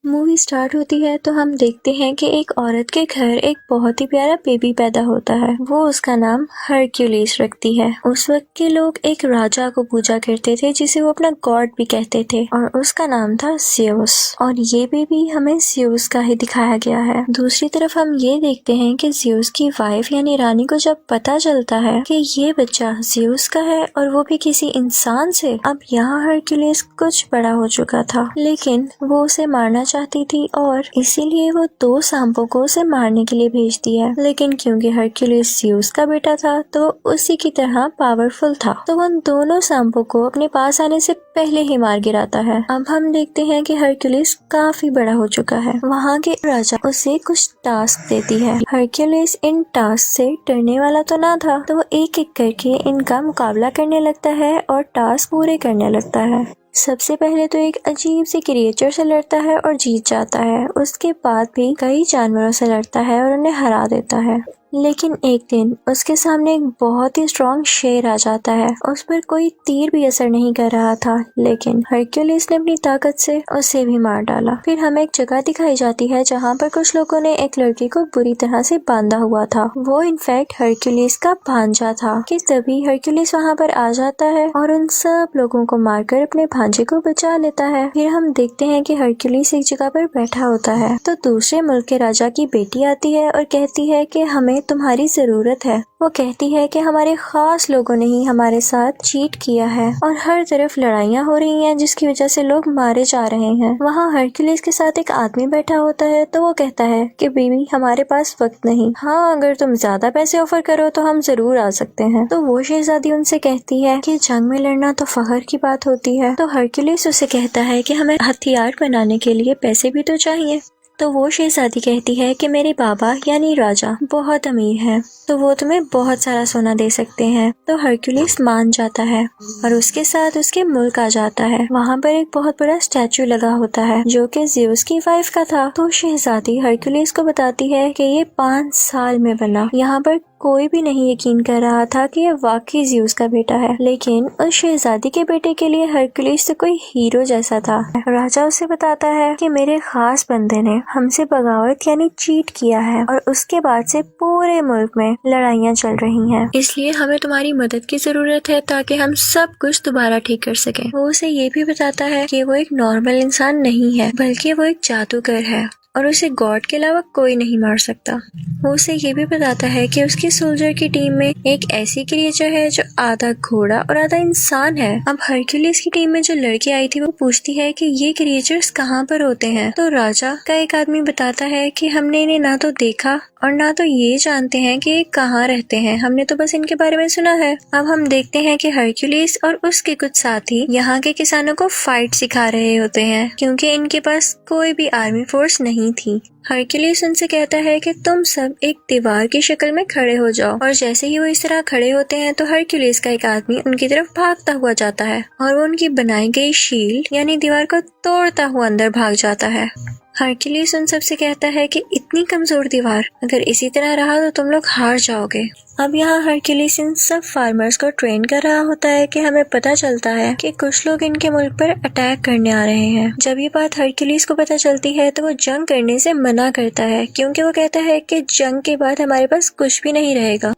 Movie start होती है तो हम देखते हैं कि एक औरत के घर एक बहुत ही प्यारा बेबी पैदा होता है। वो उसका नाम हरक्यूलिस रखती है। उस वक्त के लोग एक राजा को पूजा करते थे जिसे वो अपना गॉड भी कहते थे और उसका नाम था ज़्यूस। और ये बेबी हमें ज़्यूस का ही दिखाया गया है। दूसरी तरफ हम ये देखते हैं कि ज़्यूस की वाइफ यानी रानी को जब पता चलता है कि ये बच्चा ज़्यूस का है और वो भी किसी इंसान से, अब यहाँ हरक्यूलिस कुछ बड़ा हो चुका था, लेकिन वो उसे मारना चाहती थी और इसीलिए वो 2 सांपों को उसे मारने के लिए भेजती है। लेकिन क्योंकि हरक्यूलिस ज़्यूस का बेटा था तो उसी की तरह पावरफुल था, तो उन दोनों सांपों को अपने पास आने से पहले ही मार गिराता है। अब हम देखते हैं कि हरक्यूलिस काफी बड़ा हो चुका है। वहाँ के राजा उसे कुछ टास्क देती है। हरक्यूलिस इन टास्क से डरने वाला तो ना था, तो वो एक एक करके इनका मुकाबला करने लगता है और टास्क पूरे करने लगता है। सबसे पहले तो एक अजीब सी क्रिएचर से लड़ता है और जीत जाता है। उसके बाद भी कई जानवरों से लड़ता है और उन्हें हरा देता है। लेकिन एक दिन उसके सामने एक बहुत ही स्ट्रॉन्ग शेर आ जाता है। उस पर कोई तीर भी असर नहीं कर रहा था, लेकिन हरक्यूलिस ने अपनी ताकत से उसे भी मार डाला। फिर हमें एक जगह दिखाई जाती है जहाँ पर कुछ लोगों ने एक लड़की को बुरी तरह से बांधा हुआ था। वो इनफैक्ट हरक्यूलिस का भांजा था कि तभी हरक्यूलिस वहाँ पर आ जाता है और उन सब लोगों को मारकर अपने भांजे को बचा लेता है। फिर हम देखते हैं कि हरक्यूलिस एक जगह पर बैठा होता है तो दूसरे मुल्क के राजा की बेटी आती है और कहती है कि हमें तुम्हारी जरूरत है। वो कहती है कि हमारे खास लोगों ने ही हमारे साथ चीट किया है और हर तरफ लड़ाइयाँ हो रही हैं जिसकी वजह से लोग मारे जा रहे हैं। वहाँ हरक्यूलिस के साथ एक आदमी बैठा होता है तो वो कहता है कि बीवी हमारे पास वक्त नहीं, हाँ अगर तुम ज्यादा पैसे ऑफर करो तो हम जरूर आ सकते हैं। तो वो शहजादी उनसे कहती है कि जंग में लड़ना तो फख्र की बात होती है। तो हरक्यूलिस उसे कहता है कि हमें हथियार बनाने के लिए पैसे भी तो चाहिए। तो वो शहजादी कहती है कि मेरे बाबा यानी राजा बहुत अमीर हैं, तो वो तुम्हें बहुत सारा सोना दे सकते हैं। तो हरक्यूलिस मान जाता है और उसके साथ उसके मुल्क आ जाता है। वहाँ पर एक बहुत बड़ा स्टैचू लगा होता है जो कि ज़्यूस की वाइफ का था। तो शहजादी हरक्यूलिस को बताती है कि ये 5 साल में बना। यहाँ पर कोई भी नहीं यकीन कर रहा था कि ये वाकई ज़्यूस का बेटा है, लेकिन उस शहजादी के बेटे के लिए हरक्यूलिस तो कोई हीरो जैसा था। राजा उसे बताता है कि मेरे खास बंदे ने हमसे बगावत यानी चीट किया है और उसके बाद से पूरे मुल्क में लड़ाइयाँ चल रही हैं, इसलिए हमें तुम्हारी मदद की जरूरत है ताकि हम सब कुछ दोबारा ठीक कर सकें। वो उसे ये भी बताता है कि वो एक नॉर्मल इंसान नहीं है बल्कि वो एक जादूगर है और उसे गॉड के अलावा कोई नहीं मार सकता। वो उसे ये भी बताता है कि उसकी सोल्जर की टीम में एक ऐसी क्रिएचर है जो आधा घोड़ा और आधा इंसान है। अब हरक्यूलिस की टीम में जो लड़की आई थी वो पूछती है कि ये क्रिएचर्स कहाँ पर होते हैं। तो राजा का एक आदमी बताता है कि हमने इन्हें ना तो देखा और ना तो ये जानते हैं कि ये कहाँ रहते हैं, हमने तो बस इनके बारे में सुना है। अब हम देखते हैं कि हरक्यूलिस और उसके कुछ साथी यहाँ के किसानों को फाइट सिखा रहे होते हैं क्योंकि इनके पास कोई भी आर्मी फोर्स नहीं थी। हरक्यूलिस उनसे कहता है कि तुम सब एक दीवार की शक्ल में खड़े हो जाओ और जैसे ही वो इस तरह खड़े होते हैं तो हरक्यूलिस का एक आदमी उनकी तरफ भागता हुआ जाता है और वो उनकी बनाई गई शील्ड यानी दीवार को तोड़ता हुआ अंदर भाग जाता है। हरक्यूलिस उन सब से कहता है कि इतनी कमजोर दीवार, अगर इसी तरह रहा तो तुम लोग हार जाओगे। अब यहाँ हरक्यूलिस इन सब फार्मर्स को ट्रेन कर रहा होता है कि हमें पता चलता है कि कुछ लोग इनके मुल्क पर अटैक करने आ रहे हैं। जब ये बात हरक्यूलिस को पता चलती है तो वो जंग करने से मना करता है क्योंकि वो कहता है कि जंग के बाद हमारे पास कुछ भी नहीं रहेगा।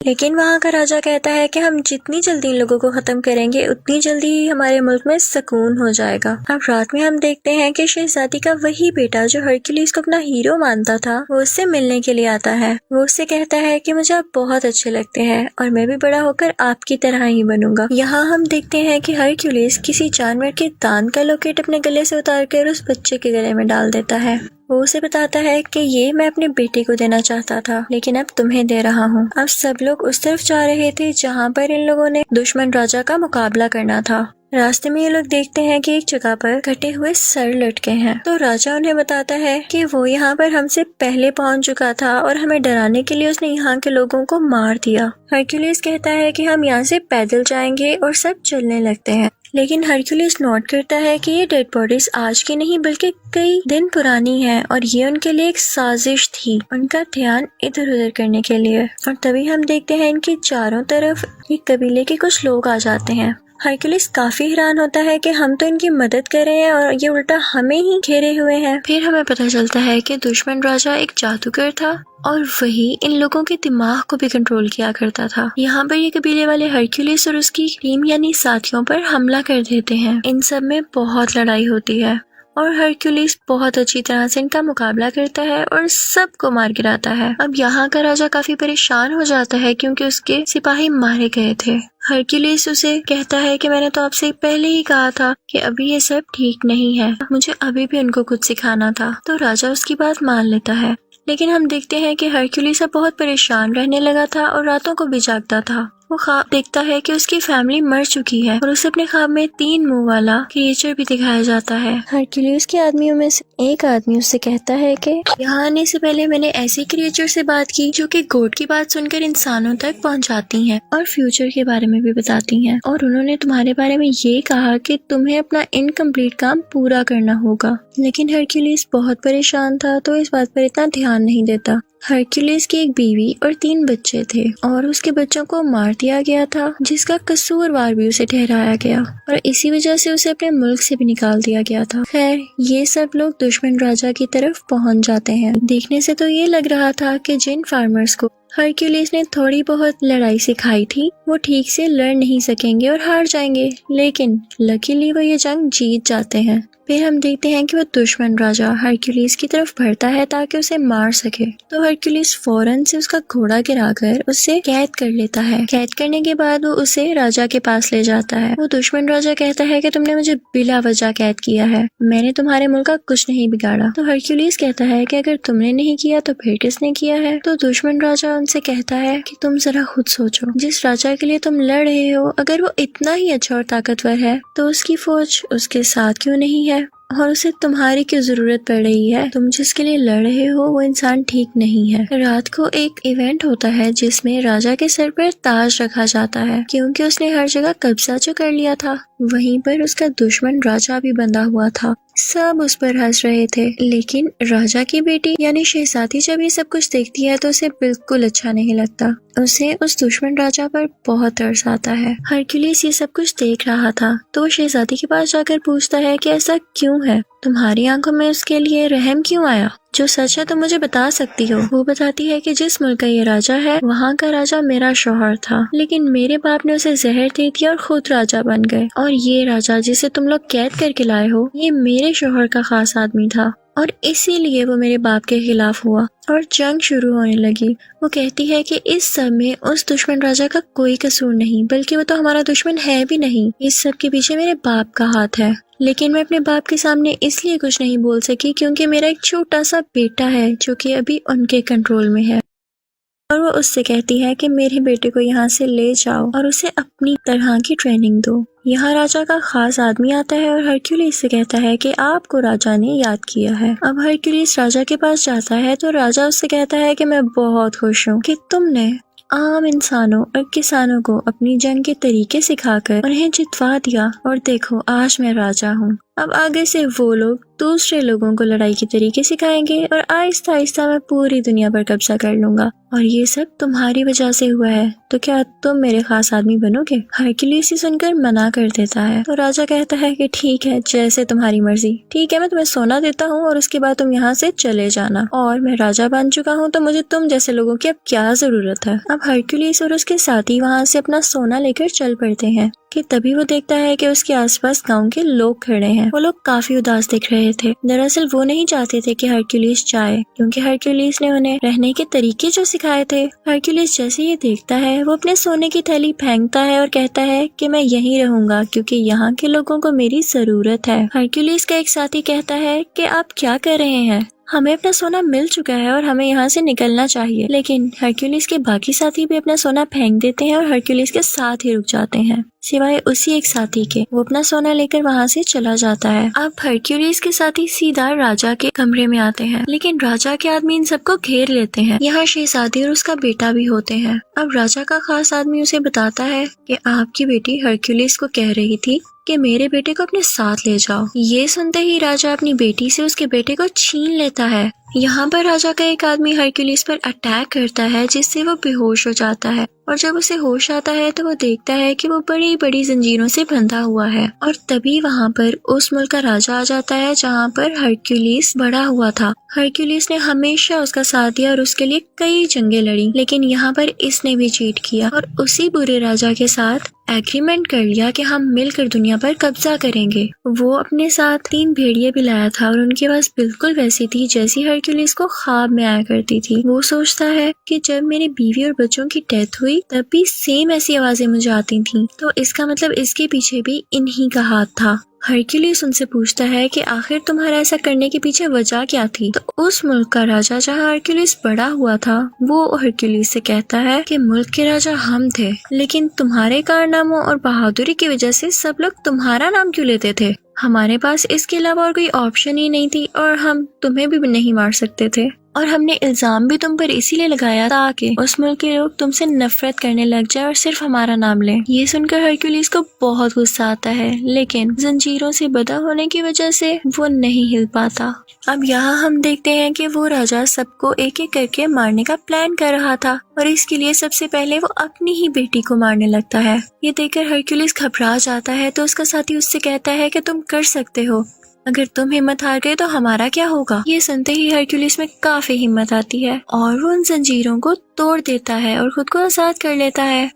लेकिन वहाँ का राजा कहता है कि हम जितनी जल्दी इन लोगों को खत्म करेंगे उतनी जल्दी ही हमारे मुल्क में सुकून हो जाएगा। अब रात में हम देखते हैं कि शहजादी का वही बेटा जो हरक्यूलिस को अपना हीरो मानता था वो उससे मिलने के लिए आता है। वो उससे कहता है कि मुझे आप बहुत अच्छे लगते हैं और मैं भी बड़ा होकर आपकी तरह ही बनूंगा। यहाँ हम देखते हैं कि हरक्यूलिस किसी जानवर के दांत का लॉकेट अपने गले से उतार कर उस बच्चे के गले में डाल देता है। वो उसे बताता है कि ये मैं अपने बेटे को देना चाहता था लेकिन अब तुम्हें दे रहा हूँ। अब सब लोग उस तरफ जा रहे थे जहाँ पर इन लोगों ने दुश्मन राजा का मुकाबला करना था। रास्ते में ये लोग देखते हैं कि एक जगह पर कटे हुए सर लटके हैं। तो राजा उन्हें बताता है कि वो यहाँ पर हमसे पहले पहुँच चुका था और हमें डराने के लिए उसने यहाँ के लोगों को मार दिया। हरक्यूलिस कहता है कि हम यहाँ से पैदल जाएंगे और सब चलने लगते हैं, लेकिन हरक्यूलिस नोट करता है कि ये डेड बॉडीज आज की नहीं बल्कि कई दिन पुरानी है और ये उनके लिए एक साजिश थी, उनका ध्यान इधर उधर करने के लिए। और तभी हम देखते हैं इनके चारों तरफ एक कबीले के कुछ लोग आ जाते हैं। हरक्यूलिस काफी हैरान होता है कि हम तो इनकी मदद कर रहे हैं और ये उल्टा हमें ही घेरे हुए हैं। फिर हमें पता चलता है कि दुश्मन राजा एक जादूगर था और वही इन लोगों के दिमाग को भी कंट्रोल किया करता था। यहाँ पर ये कबीले वाले हरक्यूलिस और उसकी टीम यानी साथियों पर हमला कर देते हैं। इन सब में बहुत लड़ाई होती है और हरक्यूलिस बहुत अच्छी तरह से इनका मुकाबला करता है और सबको मार गिराता है। अब यहाँ का राजा काफी परेशान हो जाता है क्योंकि उसके सिपाही मारे गए थे। हरक्यूलिस उसे कहता है कि मैंने तो आपसे पहले ही कहा था कि अभी ये सब ठीक नहीं है, मुझे अभी भी उनको कुछ सिखाना था। तो राजा उसकी बात मान लेता है, लेकिन हम देखते हैं कि हरक्यूलिस अब बहुत परेशान रहने लगा था और रातों को भी जागता था। वो ख्वाब देखता है कि उसकी फैमिली मर चुकी है और उसे अपने ख्वाब में 3 मुंह वाला क्रिएचर भी दिखाया जाता है। हरक्यूलिस के आदमियों में से एक आदमी उससे कहता है कि यहाँ आने से पहले मैंने ऐसे क्रिएचर से बात की जो कि गॉड की बात सुनकर इंसानों तक पहुँचाती हैं और फ्यूचर के बारे में भी बताती हैं, और उन्होंने तुम्हारे बारे में ये कहा कि तुम्हें अपना इनकम्प्लीट काम पूरा करना होगा। लेकिन हरक्यूलिस बहुत परेशान था तो इस बात पर इतना ध्यान नहीं देता। हरक्यूलिस की एक बीवी और 3 बच्चे थे और उसके बच्चों को मार दिया गया था, जिसका कसूरवार भी उसे ठहराया गया और इसी वजह से उसे अपने मुल्क से भी निकाल दिया गया था। खैर, ये सब लोग दुश्मन राजा की तरफ पहुंच जाते हैं। देखने से तो ये लग रहा था कि जिन फार्मर्स को हरक्यूलिस ने थोड़ी बहुत लड़ाई सिखाई थी वो ठीक से लड़ नहीं सकेंगे और हार जाएंगे, लेकिन लकीली वो ये जंग जीत जाते हैं। फिर हम देखते हैं कि वो दुश्मन राजा हरक्यूलिस की तरफ बढ़ता है ताकि उसे मार सके। तो हरक्यूलिस फौरन से उसका घोड़ा गिराकर उसे कैद कर लेता है। कैद करने के बाद वो उसे राजा के पास ले जाता है। वो दुश्मन राजा कहता है कि तुमने मुझे बिला वजह कैद किया है, मैंने तुम्हारे मुल्क का कुछ नहीं बिगाड़ा। तो हरक्यूलिस कहता है कि अगर तुमने नहीं किया तो फिर किसने किया है। तो दुश्मन राजा उनसे कहता है कि तुम जरा खुद सोचो, जिस राजा के लिए तुम लड़ रहे हो अगर वो इतना ही अच्छा और ताकतवर है तो उसकी फौज उसके साथ क्यों नहीं है और उसे तुम्हारी क्यों जरूरत पड़ रही है। तुम जिसके लिए लड़ रहे हो वो इंसान ठीक नहीं है। रात को एक इवेंट होता है जिसमें राजा के सर पर ताज रखा जाता है क्योंकि उसने हर जगह कब्जा जो कर लिया था। वहीं पर उसका दुश्मन राजा भी बंधा हुआ था। सब उस पर हंस रहे थे, लेकिन राजा की बेटी यानी शहजादी जब ये सब कुछ देखती है तो उसे बिल्कुल अच्छा नहीं लगता। उसे उस दुश्मन राजा पर बहुत तरस आता है। हरक्यूलिस ये सब कुछ देख रहा था तो शहजादी के पास जाकर पूछता है कि ऐसा क्यों है, तुम्हारी आंखों में उसके लिए रहम क्यों आया? जो सच है तो मुझे बता सकती हो। वो बताती है कि जिस मुल्क का ये राजा है वहाँ का राजा मेरा शौहर था, लेकिन मेरे बाप ने उसे जहर दे दिया और खुद राजा बन गए, और ये राजा जिसे तुम लोग कैद करके लाए हो ये मेरे शौहर का खास आदमी था और इसीलिए वो मेरे बाप के खिलाफ हुआ और जंग शुरू होने लगी। वो कहती है कि इस सब में उस दुश्मन राजा का कोई कसूर नहीं, बल्कि वो तो हमारा दुश्मन है भी नहीं। इस सब के पीछे मेरे बाप का हाथ है, लेकिन मैं अपने बाप के सामने इसलिए कुछ नहीं बोल सकी क्योंकि मेरा एक छोटा सा बेटा है जो कि अभी उनके कंट्रोल में है। और वो उससे कहती है कि मेरे बेटे को यहाँ से ले जाओ और उसे अपनी तरह की ट्रेनिंग दो। यहाँ राजा का खास आदमी आता है और हरक्यूलिस से कहता है कि आपको राजा ने याद किया है। अब हरक्यूलिस राजा के पास जाता है तो राजा उससे कहता है कि मैं बहुत खुश हूँ कि तुमने आम इंसानों और किसानों को अपनी जंग के तरीके सिखाकर उन्हें जितवा दिया, और देखो आज मैं राजा हूँ। अब आगे से वो लोग दूसरे लोगों को लड़ाई के तरीके सिखाएंगे और आहिस्ता आहिस्ता मैं पूरी दुनिया पर कब्जा कर लूंगा, और ये सब तुम्हारी वजह से हुआ है, तो क्या तुम मेरे खास आदमी बनोगे? हरक्यूलिस सुनकर मना कर देता है तो राजा कहता है कि ठीक है, जैसे तुम्हारी मर्जी। ठीक है, मैं तुम्हें सोना देता हूँ और उसके बाद तुम यहाँ से चले जाना, और मैं राजा बन चुका हूँ तो मुझे तुम जैसे लोगों की अब क्या जरूरत है। अब हरक्यूलिस और उसके साथी वहाँ से अपना सोना लेकर चल पड़ते हैं कि तभी वो देखता है कि उसके आसपास गांव के लोग खड़े हैं। वो लोग काफी उदास दिख रहे थे। दरअसल वो नहीं चाहते थे कि हरक्यूलिस जाए क्योंकि हरक्यूलिस ने उन्हें रहने के तरीके जो सिखाए थे। हरक्यूलिस जैसे ये देखता है वो अपने सोने की थैली फेंकता है और कहता है कि मैं यहीं रहूंगा क्योंकि यहाँ के लोगों को मेरी जरूरत है। हरक्यूलिस का एक साथी कहता है कि आप क्या कर रहे हैं, हमें अपना सोना मिल चुका है और हमें यहाँ से निकलना चाहिए। लेकिन हरक्यूलिस के बाकी साथी भी अपना सोना फेंक देते हैं और हरक्यूलिस के साथ ही रुक जाते हैं, सिवाय उसी एक साथी के। वो अपना सोना लेकर वहाँ से चला जाता है। अब हरक्यूलिस के साथी सीधा राजा के कमरे में आते हैं, लेकिन राजा के आदमी इन सबको घेर लेते हैं। यहाँ शहजादी और उसका बेटा भी होते हैं। अब राजा का खास आदमी उसे बताता है कि आपकी बेटी हरक्यूलिस को कह रही थी कि मेरे बेटे को अपने साथ ले जाओ। ये सुनते ही राजा अपनी बेटी से उसके बेटे को छीन लेता है। यहाँ पर राजा का एक आदमी हरक्यूलिस पर अटैक करता है जिससे वो बेहोश हो जाता है और जब उसे होश आता है तो वो देखता है कि वो बड़ी बड़ी जंजीरों से बंधा हुआ है। और तभी वहाँ पर उस मुल्क का राजा आ जाता है जहाँ पर हरक्यूलिस बड़ा हुआ था। हरक्यूलिस ने हमेशा उसका साथ दिया और उसके लिए कई जंगें लड़ी, लेकिन यहाँ पर इसने भी चीट किया और उसी बुरे राजा के साथ एग्रीमेंट कर लिया कि हम मिलकर दुनिया पर कब्जा करेंगे। वो अपने साथ 3 भेड़िए भी लाया था और उनकी आवाज बिल्कुल वैसी थी जैसी हरक्यूलिस को ख्वाब में आया करती थी। वो सोचता है कि जब मेरी बीवी और बच्चों की डेथ हुई तब भी सेम ऐसी आवाजें मुझे आती थी, तो इसका मतलब इसके पीछे भी इन्हीं का हाथ था। हरक्यूलिस उनसे पूछता है कि आखिर तुम्हारा ऐसा करने के पीछे वजह क्या थी। तो उस मुल्क का राजा जहाँ हरक्यूलिस बड़ा हुआ था वो हरक्यूलिस से कहता है कि मुल्क के राजा हम थे, लेकिन तुम्हारे कारनामों और बहादुरी की वजह से सब लोग तुम्हारा नाम क्यों लेते थे। हमारे पास इसके अलावा और कोई ऑप्शन ही नहीं थी और हम तुम्हें भी नहीं मार सकते थे, और हमने इल्जाम भी तुम पर इसीलिए लगाया ताकि उस मुल्क के लोग तुमसे नफरत करने लग जाए और सिर्फ हमारा नाम लें। ये सुनकर हरक्यूलिस को बहुत गुस्सा आता है, लेकिन जंजीरों से बंधा होने की वजह से वो नहीं हिल पाता। अब यहाँ हम देखते हैं कि वो राजा सबको एक एक करके मारने का प्लान कर रहा था और इसके लिए सबसे पहले वो अपनी ही बेटी को मारने लगता है। ये देखकर हरक्यूलिस घबरा जाता है तो उसका साथी उससे कहता है कि तुम कर सकते हो, अगर तुम हिम्मत हार गए तो हमारा क्या होगा। ये सुनते ही हरक्यूलिस में काफी हिम्मत आती है और वो उन जंजीरों को तोड़ देता है और खुद को आजाद कर लेता है।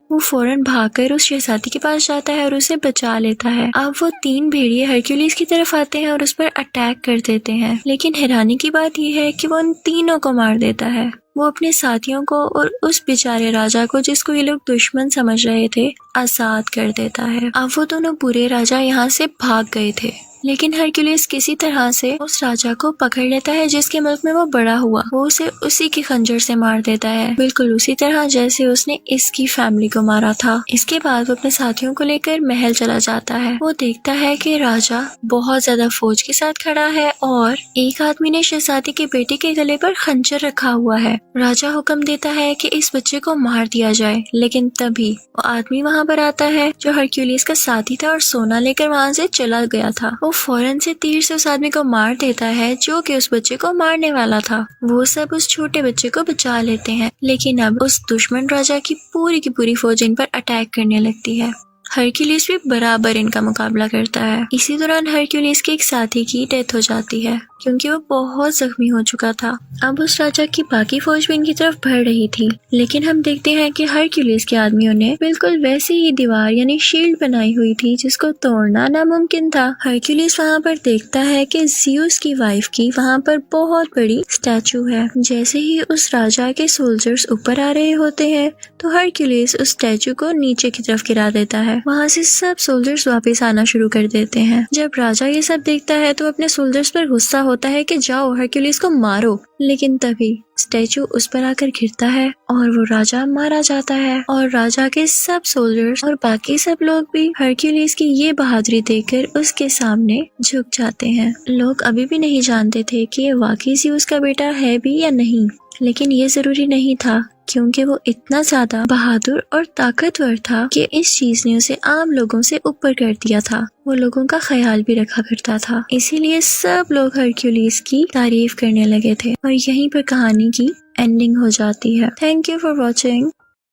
वो फौरन भागकर उस शहजादी के पास जाता है और उसे बचा लेता है। अब वो 3 भेड़िए हरक्यूलिस की तरफ आते हैं और उस पर अटैक कर देते हैं, लेकिन हैरानी की बात यह है कि वो उन तीनों को मार देता है। वो अपने साथियों को और उस बेचारे राजा को, जिसको ये लोग दुश्मन समझ रहे थे, आजाद कर देता है। अब वो दोनों बुरे राजा यहाँ से भाग गए थे, लेकिन हरक्यूलिस किसी तरह से उस राजा को पकड़ लेता है जिसके मुल्क में वो बड़ा हुआ। वो उसे उसी के खंजर से मार देता है, बिल्कुल उसी तरह जैसे उसने इसकी फैमिली को मारा था। इसके बाद वो अपने साथियों को लेकर महल चला जाता है। वो देखता है कि राजा बहुत ज्यादा फौज के साथ खड़ा है और एक आदमी ने शहजादी के बेटे के गले पर खंजर रखा हुआ है। राजा हुक्म देता है कि इस बच्चे को मार दिया जाए, लेकिन तभी वो आदमी वहाँ पर आता है जो हरक्यूलिस का साथी था और सोना लेकर वहाँ से चला गया था। वो फौरन से तीर से उस आदमी को मार देता है जो कि उस बच्चे को मारने वाला था। वो सब उस छोटे बच्चे को बचा लेते हैं, लेकिन अब उस दुश्मन राजा की पूरी फौज इन पर अटैक करने लगती है। हरक्यूलिस भी बराबर इनका मुकाबला करता है। इसी दौरान हरक्यूलिस के एक साथी की डेथ हो जाती है क्योंकि वो बहुत जख्मी हो चुका था। अब उस राजा की बाकी फौज भी इनकी तरफ बढ़ रही थी, लेकिन हम देखते हैं कि हरक्यूलिस के आदमियों ने बिल्कुल वैसी ही दीवार यानी शील्ड बनाई हुई थी जिसको तोड़ना नामुमकिन था। हरक्यूलिस वहाँ पर देखता है कि ज़्यूस की वाइफ की वहाँ पर बहुत बड़ी स्टैचू है। जैसे ही उस राजा के सोल्जर्स ऊपर आ रहे होते हैं तो हरक्यूलिस उस स्टैचू को नीचे की तरफ गिरा देता है। वहाँ से सब सोल्जर्स वापस आना शुरू कर देते हैं। जब राजा ये सब देखता है तो अपने सोल्जर्स पर गुस्सा होता है कि जाओ हरक्यूलिस को मारो, लेकिन तभी स्टैचू उस पर आकर गिरता है और वो राजा मारा जाता है और राजा के सब सोल्जर्स और बाकी सब लोग भी हरक्यूलिस की ये बहादुरी देखकर उसके सामने झुक जाते हैं। लोग अभी भी नहीं जानते थे कि ये वाकई ज़्यूस का बेटा है भी या नहीं, लेकिन ये जरूरी नहीं था क्योंकि वो इतना ज्यादा बहादुर और ताकतवर था कि इस चीज ने उसे आम लोगों से ऊपर कर दिया था। वो लोगों का ख्याल भी रखा करता था, इसीलिए सब लोग हरक्यूलिस की तारीफ करने लगे थे और यहीं पर कहानी की एंडिंग हो जाती है। Thank you for watching.